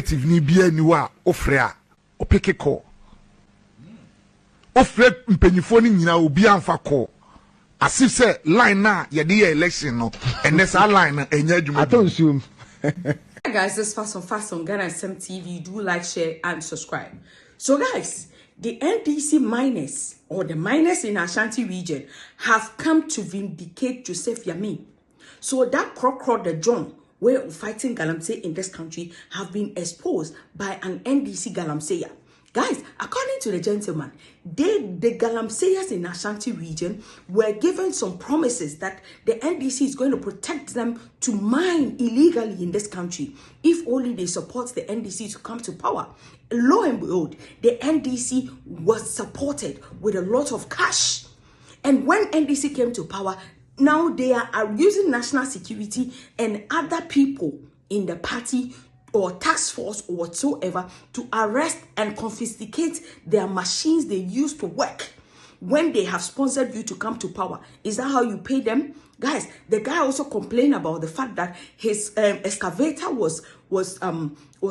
Ni bia ni wa ofrea opeke call ofre mpanyifo ni nyina obi amfa call as if say line na ye dey election no and this line na enya adwuma atonsuom. Hi guys, this is fast on Ghana SM TV. Do like, share and subscribe. So guys, the NDC miners or the miners in Ashanti region have come to vindicate Joseph Yamin. So that croc the John way of fighting Galamsey in this country have been exposed by an NDC Galamseyer. Guys, according to the gentleman, the Galamseyers in Ashanti region were given some promises that the NDC is going to protect them to mine illegally in this country if only they support the NDC to come to power. Lo and behold, the NDC was supported with a lot of cash. And when NDC came to power, now they are using national security and other people in the party or task force or whatsoever to arrest and confiscate their machines they use to work when they have sponsored you to come to power. Is that how you pay them? Guys, the guy also complained about the fact that his excavator was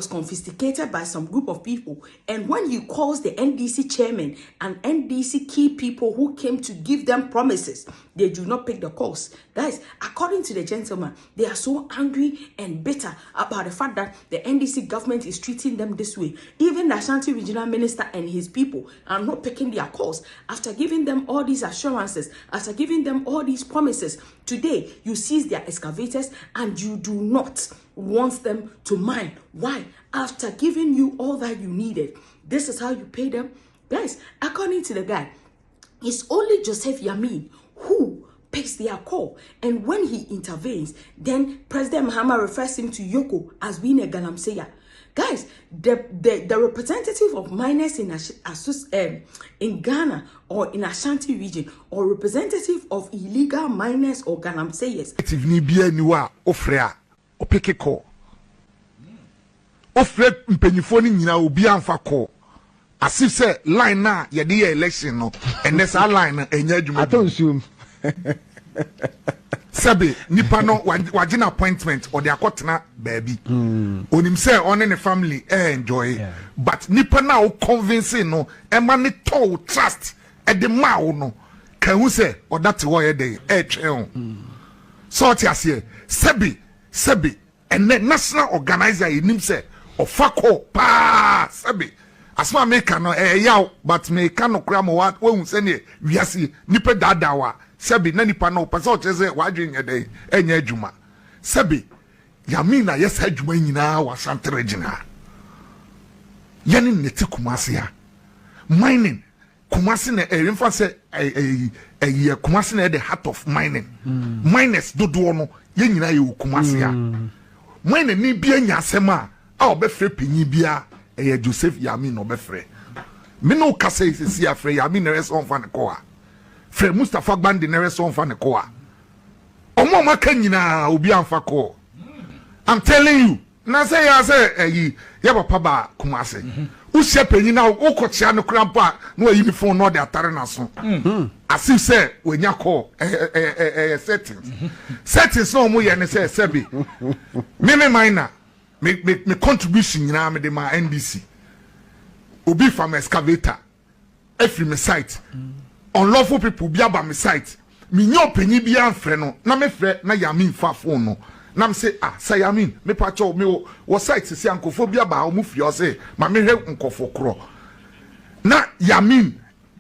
confiscated by some group of people. And when he calls the NDC chairman and NDC key people who came to give them promises, they do not pick the calls. Guys, according to the gentleman, they are so angry and bitter about the fact that the NDC government is treating them this way. Even the Ashanti regional minister and his people are not picking their calls after giving them all these assurances, after giving them all these promises. Today, you seize their excavators and you do not want them to mine. Why? After giving you all that you needed, this is how you pay them? Guys, according to the guy, it's only Joseph Yamin who picks their call. And when he intervenes, then President Mahama refers him to Yoko as being a Galamseya. Guys, the representative of miners in Ghana or in Ashanti region, or representative of illegal miners or Galamseyers. Ni bia ni wa ofrea opeke call ofre mpanyifo ni nyina obi amfa call as if say line na ye dey election no and this line na enya adwuma Atonsuom. Sabe nipa no wagina appointment or the akotena baby onim say on ne family enjoy but nipa na o convince no e ma ne to trust e de ma wo no kan hu say or that wo ye dey twen so ti ase sabe and national organizer nim say ofako pa sabe asma make no yaw but me kan no kra mo wa hu say ne wiase nipa dadawa Sebi na nipa na opasa ocheze wadwen yede enya adwuma sebi Yamina yes adwuma nyina wa Ashanti regional yani neti Kumasi ya mining Kumasi na remfa se Kumasi na the heart of mining miners dodo no ye nyina ye Kumasi ya mine ni bia nya asema a obefre panyi bia Joseph Yamin obefre me no kase sisi afre Yamin res on fa ne ko a Fred Mustafa Bandi nere so mfa ne ko a omo maka nyina obi amfa ko. I'm telling you na say ya say ye papa ba Kumasi uhye panyi na ukochia no krampa no ayi mi phone no de atare na so as if say wenya ko settings no mo ye ne say sebi me minor me contribution nyina me de ma NDC obi from excavator every me site unlawful people be about my site. Me nyo penny be anfre no. Na me fre na Yamin fa phone no. Na me say say Yamin me pacho me wo site se ankofo bi aba o mu fie o say ma me hwe nkofo kro. Na Yamin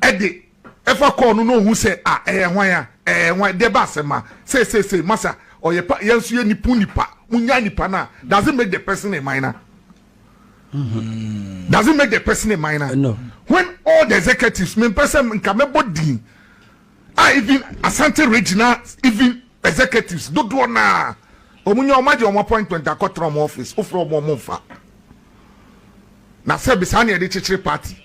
e de efa call no hu say hwan de ba sema say masa o ye pa yensu ye nipa munya nipa na doesn't make the person a minor. Doesn't make the person a minor. No. When all the executives, me person body, even Asante regional, even executives, do na. Omunyo omaji omo appointment akotrom office, ofro omo monfa. Na sebi sani ede chichiri party.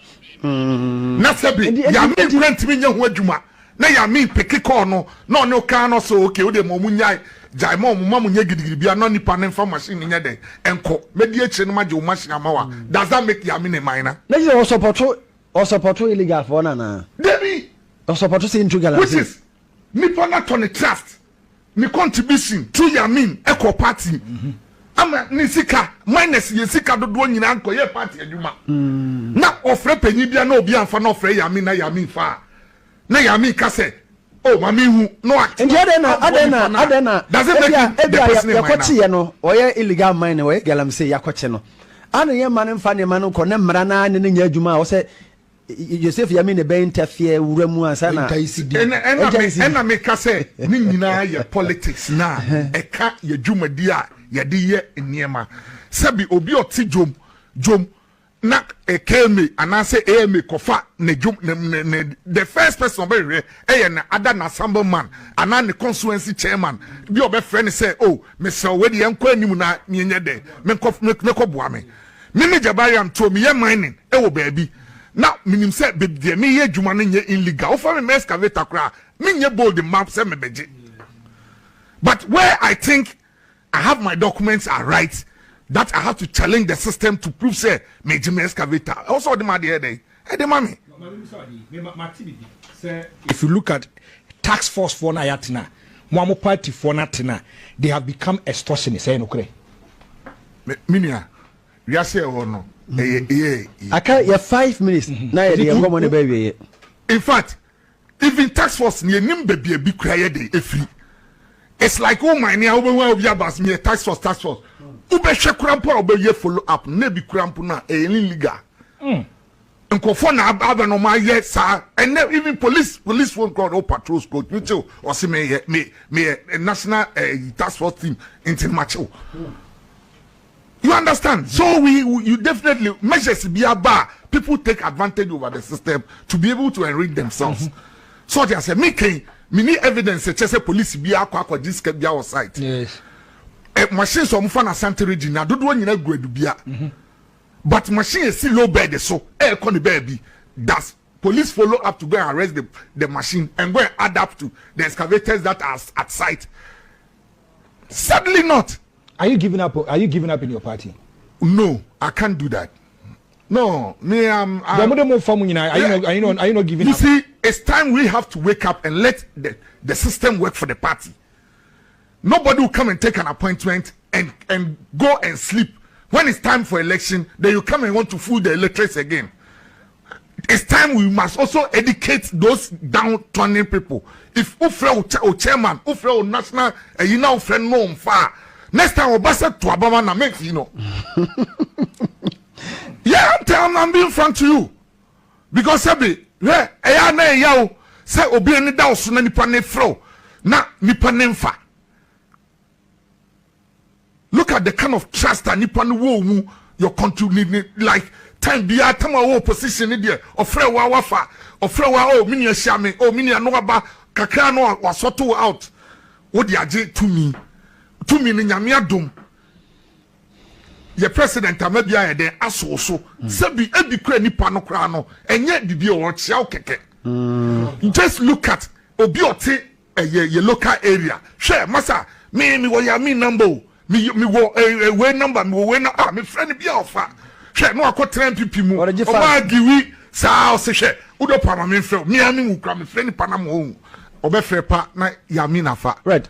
Na sebi Yamin grant me nyahu adwuma. Na Yamin peke call no, no no ka no so okay, o de mo munya jai mo munya gidigidi bia no nipa ne mfa machine nya den enko medi eche no maje o machine amawa. Does that make Yamin a minor? Na you support illegal for na Debbie or support say into Galamsey, which is nipa na to ne trust me contribution to Yamin eco party ama ni sika minus ye sika dodo nyina anko ye party adwuma na ofre panyi bia na obi anfa na ofre yami na yami fa na yami ka say oh mami hu no act and adena does it make the person yakochi ye no oye illegal mine oye galamsey yakochi no ana ye man mfa ne man ko ne mra na ne nya adwuma o say Joseph yami ne be interfere wura mu ansa na ena me ka say ni nyina ye politics na e ka ye dwumadi a ye de ye niema sabi obi oti jom na ekeme anase eme kofa ne jom ne the first person be re e na ada na assemblyman ana ne constituency chairman bi obe friend say oh me say we de enko anim na nyenye de me ko boa me me jabariam to me ye mining e wo baabi na minim say be de me ye dwuma no nye illegal o fa me excavator kra me nye bold map say me beje but where I think I have my documents are right that I have to challenge the system to prove say me Jimmy excavator. Also the man there dey. Hey the mommy. If you look at tax force for na yatina, mo party for natina, they have become extortionists. Say no kre. Minia, we are say or no. Aka ya 5 minutes. Na ye dey come on baby. In fact, even tax force ni nim baby bi kra ye dey efri. It's like oh my near over bas me tax force. Ube she crampo obe ye follow up ne bi crampo na illegal. Nkofo na aba no ma ye sa and even police phone call or patrol squad you too or see me national task force team into macho. You understand? So you definitely measures be aba people take advantage over the system to be able to enrich themselves. So they say me need evidence say police be akwa this can be our site. Yes. Machine so mfa na Santa Regina dodo nyina guadu bia. But machine is still low bed so e ko ne baby. Does police follow up to go and arrest the machine and go and adapt to the excavators that are at site? Sadly not. Are you giving up in your party? No, I can't do that. No, me are you not giving up? You see, it's time we have to wake up and let the system work for the party. Nobody will come and take an appointment and go and sleep. When it's time for election, then you come and want to fool the electors again. It's time we must also educate those down-turning people. If Ufre or chairman, Ufre or national, you know, friend no far. Next time, Obasa to Obama na make you know. Yeah, I'm being frank to you. Because Sabi, yeah, say obi any down so na nipa ne fro. Na nipa ne mfa. Look at the kind of trust that nipa ne wo mu your country need like time be at time opposition ni there. Ofre wa wafa, ofre wa oh mini ehia oh mini no aba kakra no wasoto out. Wo di age to me ni nyame adom. Your president amabia e den aso so sebi ebi kra nipa no kra no enye bibi o chia keke. Just look at obi ote your local area. Share masa me wo ya me number me wo we number me we na me friend bi ofa. Share no akotra MPP mu. O ma giwi sa o se share udo pa ma me friend me ami mu kra me friend pa na mo o be frɛ pa na ya me na fa. Right.